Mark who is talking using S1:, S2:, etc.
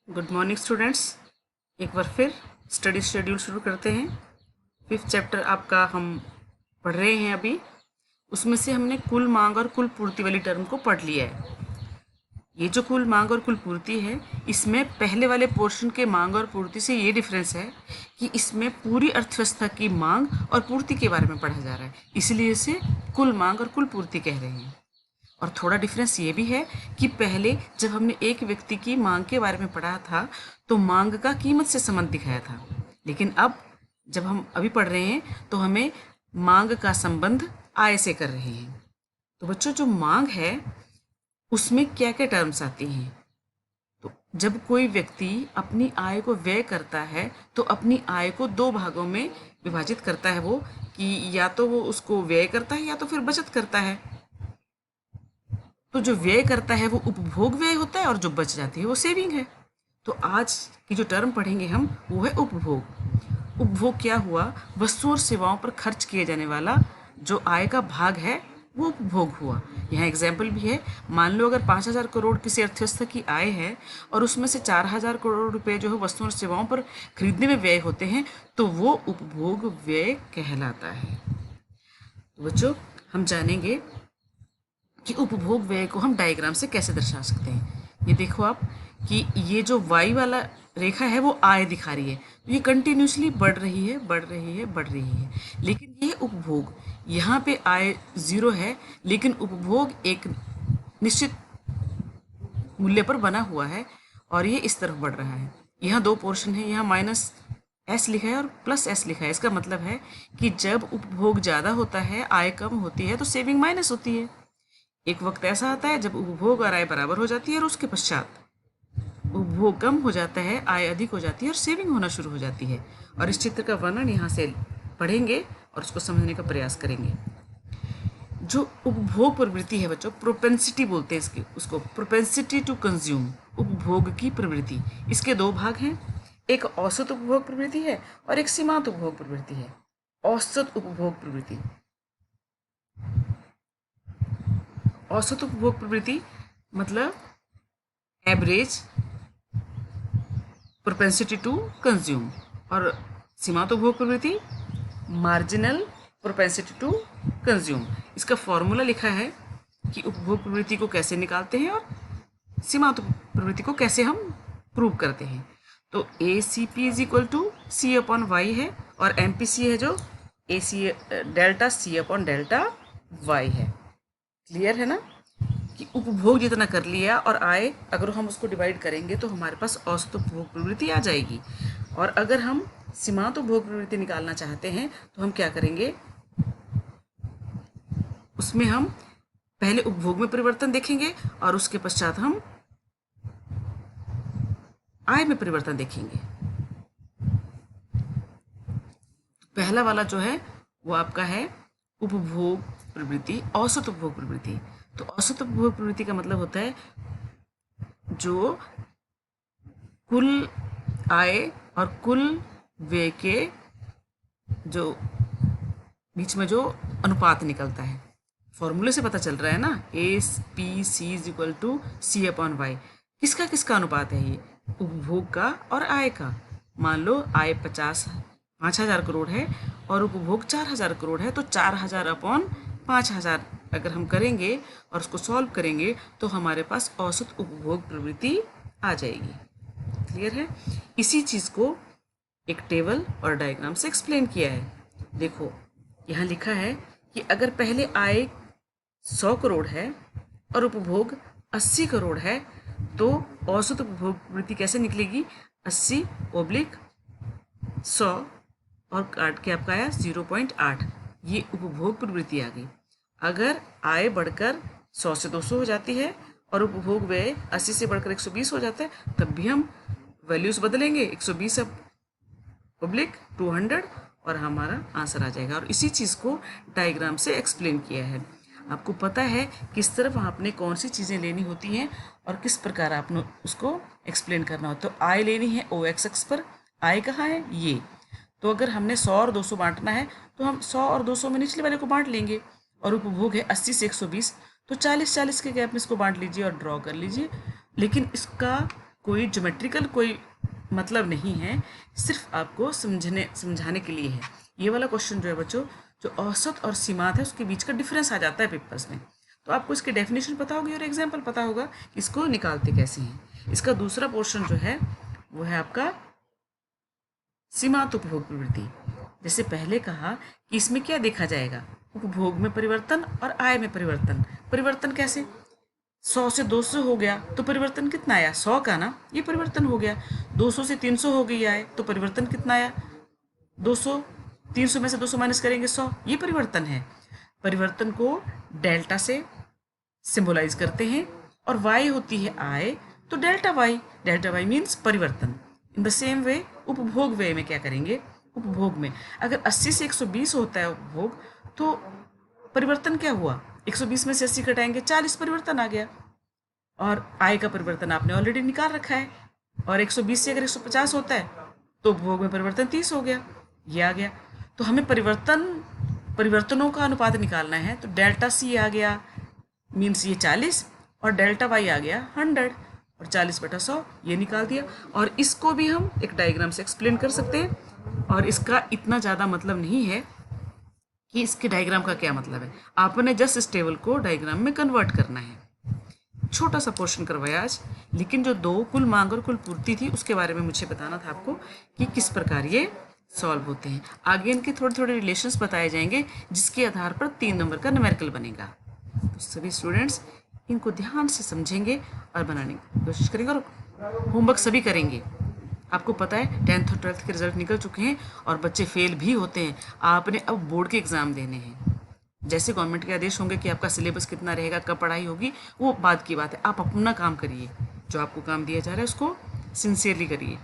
S1: Good morning students. एक बार फिर study schedule शुरू करते हैं। 5th चैप्टर आपका हम पढ़ रहे हैं अभी। उसमें से हमने कुल मांग और कुल पूर्ति वाली टर्म को पढ़ लिया है। ये जो कुल मांग और कुल पूर्ति है, इसमें पहले वाले पोर्शन के मांग और पूर्ति से ये डिफरेंस है कि इसमें पूरी अर्थव्यवस्था की मांग और पूर्ति के बारे में पढ़ा जा रहा है, इसलिए इसे कुल मांग और कुल पूर्ति कह रहे हैं। और थोड़ा डिफरेंस ये भी है कि पहले जब हमने एक व्यक्ति की मांग के बारे में पढ़ा था तो मांग का कीमत से संबंध दिखाया था, लेकिन अब जब हम अभी पढ़ रहे हैं तो हमें मांग का संबंध आय से कर रहे हैं। तो बच्चों, जो मांग है उसमें क्या क्या टर्म्स आती हैं? तो जब कोई व्यक्ति अपनी आय को व्यय करता है तो अपनी आय को दो भागों में विभाजित करता है, वो कि या तो वो उसको व्यय करता है या तो फिर बचत करता है। तो जो व्यय करता है वो उपभोग व्यय होता है और जो बच जाती है वो सेविंग है। तो आज की जो टर्म पढ़ेंगे हम वो है उपभोग। उपभोग क्या हुआ? वस्तुओं और सेवाओं पर खर्च किए जाने वाला जो आय का भाग है वो उपभोग हुआ। यहाँ एग्जाम्पल भी है। मान लो अगर 5,000 करोड़ किसी अर्थव्यवस्था की आय है और उसमें से 4,000 करोड़ रुपए जो है वस्तुओं और सेवाओं पर खरीदने में व्यय होते हैं तो वो उपभोग व्यय कहलाता है। तो बच्चों, हम जानेंगे कि उपभोग व्यय को हम डायग्राम से कैसे दर्शा सकते हैं। ये देखो आप कि ये जो y वाला रेखा है वो आय दिखा रही है, तो ये कंटिन्यूसली बढ़ रही है, बढ़ रही है, बढ़ रही है। लेकिन ये उपभोग, यहाँ पे आय 0 है लेकिन उपभोग एक निश्चित मूल्य पर बना हुआ है और ये इस तरफ बढ़ रहा है। यहाँ दो पोर्शन है, यहाँ माइनस एस लिखा है और प्लस एस लिखा है। इसका मतलब है कि जब उपभोग ज़्यादा होता है, आय कम होती है, तो सेविंग माइनस होती है। एक वक्त ऐसा आता है जब उपभोग और आय बराबर हो जाती है और उसके पश्चात उपभोग कम हो जाता है, आय अधिक हो जाती है और सेविंग होना शुरू हो जाती है। और इस चित्र का वर्णन यहाँ से पढ़ेंगे और उसको समझने का प्रयास करेंगे। जो उपभोग प्रवृत्ति है बच्चों, प्रोपेंसिटी बोलते हैं इसकी, उसको प्रोपेंसिटी टू कंज्यूम, उपभोग की प्रवृत्ति। इसके दो भाग हैं, एक औसत उपभोग प्रवृत्ति है और एक सीमांत उपभोग प्रवृत्ति है। औसत उपभोग प्रवृत्ति, औसत उपभोग प्रवृत्ति मतलब एवरेज प्रोपेंसिटी टू कंज्यूम, और सीमांत उपभोग प्रवृत्ति मार्जिनल प्रोपेंसिटी टू कंज्यूम। इसका फॉर्मूला लिखा है कि उपभोग प्रवृत्ति को कैसे निकालते हैं और सीमांत प्रवृत्ति को कैसे हम प्रूव करते हैं। तो A C P is equal to C upon Y है और एम पी सी है जो A C delta C upon delta Y है। क्लियर है ना कि उपभोग जितना कर लिया और आय अगर हम उसको डिवाइड करेंगे तो हमारे पास औसत उपभोग प्रवृत्ति आ जाएगी। और अगर हम सीमांत उपभोग प्रवृत्ति निकालना चाहते हैं तो हम क्या करेंगे, उसमें हम पहले उपभोग में परिवर्तन देखेंगे और उसके पश्चात हम आय में परिवर्तन देखेंगे। पहला वाला जो है वो आपका है उपभोग प्रवृत्ति, औसत उपभोग प्रवृत्ति। तो औसत उपभोग प्रवृत्ति का मतलब होता है जो कुल आय और कुल व्यय के जो बीच में जो अनुपात निकलता है। फॉर्मूले से पता चल रहा है ना, A P C is equal to C upon Y. किसका किसका अनुपात है ये? उपभोग का और आय का। मान लो आय 5,000 करोड़ है और उपभोग 4,000 करोड़ है, तो 4,000 अपॉन 5,000 अगर हम करेंगे और उसको सॉल्व करेंगे तो हमारे पास औसत उपभोग प्रवृत्ति आ जाएगी। क्लियर है? इसी चीज़ को एक टेबल और डायग्राम से एक्सप्लेन किया है। देखो यहाँ लिखा है कि अगर पहले आय 100 करोड़ है और उपभोग 80 करोड़ है तो औसत उपभोग प्रवृत्ति कैसे निकलेगी? 80/100 और काट के आपका आया 0.8। ये उपभोग प्रवृत्ति आ गई। अगर आय बढ़कर 100 से 200 हो जाती है और उपभोग व्यय 80 से बढ़कर 120 हो जाता है, तब भी हम वैल्यूज बदलेंगे, 120/200 और हमारा आंसर आ जाएगा। और इसी चीज़ को डायग्राम से एक्सप्लेन किया है। आपको पता है किस तरफ आपने कौन सी चीज़ें लेनी होती हैं और किस प्रकार आपने उसको एक्सप्लेन करना होता है। तो आय लेनी है ओ एक्स एक्स पर, आय कहाँ है? ये। तो अगर हमने 100 और 200 बांटना है तो हम 100 और 200 में निचले वाले को बांट लेंगे। और उपभोग है 80 से 120, तो 40-40 के गैप में इसको बांट लीजिए और ड्रॉ कर लीजिए। लेकिन इसका कोई ज्योमेट्रिकल कोई मतलब नहीं है, सिर्फ आपको समझाने के लिए है। ये वाला क्वेश्चन जो है बच्चों, जो औसत और सीमांत है उसके बीच का डिफरेंस आ जाता है पेपर्स में, तो आपको इसकी डेफिनेशन पता होगी और एग्जाम्पल पता होगा कि इसको निकालते कैसे हैं। इसका दूसरा पोर्शन जो है वो है आपका सीमांत उपभोग प्रवृत्ति। जैसे पहले कहा कि इसमें क्या देखा जाएगा, उपभोग में परिवर्तन और आय में परिवर्तन। परिवर्तन कैसे, 100 से 200 हो गया तो परिवर्तन कितना आया, 100 का ना, ये परिवर्तन हो गया। 200 से 300 हो गई आय तो परिवर्तन कितना आया, 200। 300 में से 200 माइनस करेंगे 100, ये परिवर्तन है। परिवर्तन को डेल्टा से सिंबलाइज करते हैं और y होती है आय, तो डेल्टा y मीन्स परिवर्तन। इन द सेम वे उपभोग वे में क्या करेंगे, उपभोग में अगर 80 से 120 होता है उपभोग, तो परिवर्तन क्या हुआ, 120 में से 80 घटाएंगे 40, परिवर्तन आ गया। और आय का परिवर्तन आपने ऑलरेडी निकाल रखा है, और 120 से अगर 150 होता है तो उपभोग में परिवर्तन 30 हो गया, ये आ गया। तो हमें परिवर्तनों का अनुपात निकालना है, तो डेल्टा सी आ गया मीन्स ये 40, और डेल्टा वाई आ गया 100, और 40/100 ये निकाल दिया। और इसको भी हम एक डायग्राम से एक्सप्लेन कर सकते हैं, और इसका इतना ज़्यादा मतलब नहीं है कि इसके डायग्राम का क्या मतलब है, आपने जस्ट इस टेबल को डायग्राम में कन्वर्ट करना है। छोटा सा पोर्शन करवाया आज, लेकिन जो दो कुल मांग और कुल पूर्ति थी उसके बारे में मुझे बताना था आपको कि किस प्रकार ये सॉल्व होते हैं। आगे इनके थोड़े थोड़े रिलेशंस बताए जाएंगे जिसके आधार पर 3 नंबर का न्यूमेरिकल बनेगा। तो सभी स्टूडेंट्स इनको ध्यान से समझेंगे और बनाने की कोशिश करेंगे, और होमवर्क सभी करेंगे। आपको पता है 10th और 12th के रिजल्ट निकल चुके हैं और बच्चे फेल भी होते हैं। आपने अब बोर्ड के एग्ज़ाम देने हैं, जैसे गवर्नमेंट के आदेश होंगे कि आपका सिलेबस कितना रहेगा, कब पढ़ाई होगी, वो बाद की बात है। आप अपना काम करिए, जो आपको काम दिया जा रहा है उसको सिंसियरली करिए।